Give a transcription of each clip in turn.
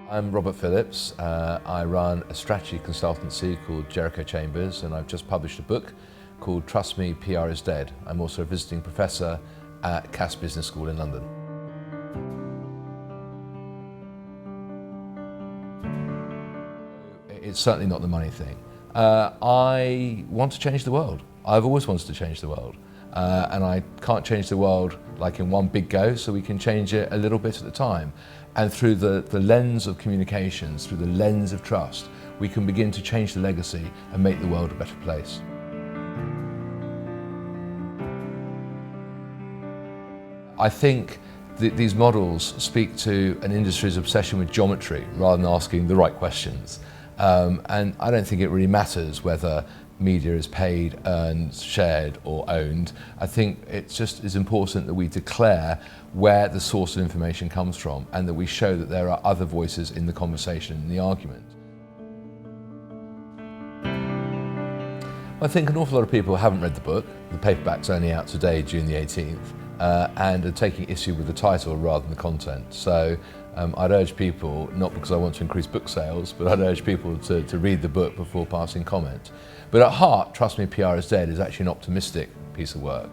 I'm Robert Phillips. I run a strategy consultancy called Jericho Chambers, and I've just published a book called Trust Me, PR is Dead. I'm also a visiting professor at Cass Business School in London. It's certainly not the money thing. I want to change the world. I've always wanted to change the world. And I can't change the world like in one big go, so we can change it a little bit at a time. And through the lens of communications, through the lens of trust, we can begin to change the legacy and make the world a better place. I think these models speak to an industry's obsession with geometry rather than asking the right questions. And I don't think it really matters whether media is paid, earned, shared or owned. I think it just is important that we declare where the source of information comes from and that we show that there are other voices in the conversation and the argument. I think an awful lot of people haven't read the book. The paperback's only out today, June the 18th, and are taking issue with the title rather than the content. So I'd urge people, not because I want to increase book sales, but I'd urge people to read the book before passing comment. But at heart, Trust Me, PR is Dead is actually an optimistic piece of work.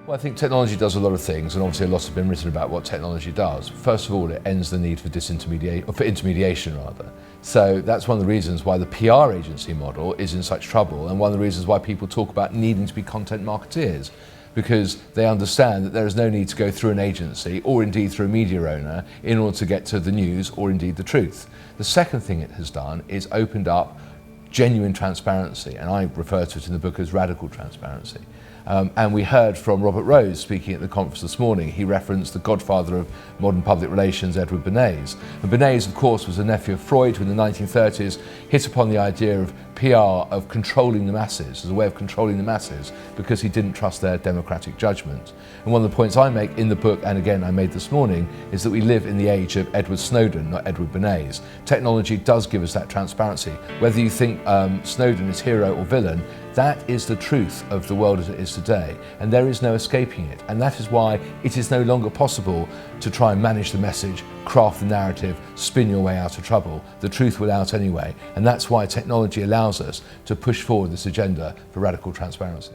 Well, I think technology does a lot of things, and obviously a lot has been written about what technology does. First of all, it ends the need for intermediation rather. So that's one of the reasons why the PR agency model is in such trouble, and one of the reasons why people talk about needing to be content marketeers, because they understand that there is no need to go through an agency or indeed through a media owner in order to get to the news or indeed the truth. The second thing it has done is opened up genuine transparency, and I refer to it in the book as radical transparency. And we heard from Robert Rose speaking at the conference this morning. He referenced the godfather of modern public relations, Edward Bernays. And Bernays, of course, was a nephew of Freud, who in the 1930s hit upon the idea of PR, of controlling the masses, as a way of controlling the masses, because he didn't trust their democratic judgment. And one of the points I make in the book, and again I made this morning, is that we live in the age of Edward Snowden, not Edward Bernays. Technology does give us that transparency. Whether you think Snowden is hero or villain, that is the truth of the world as it is today, and there is no escaping it. And that is why it is no longer possible to try and manage the message, craft the narrative, spin your way out of trouble. The truth will out anyway, and that's why technology allows us to push forward this agenda for radical transparency.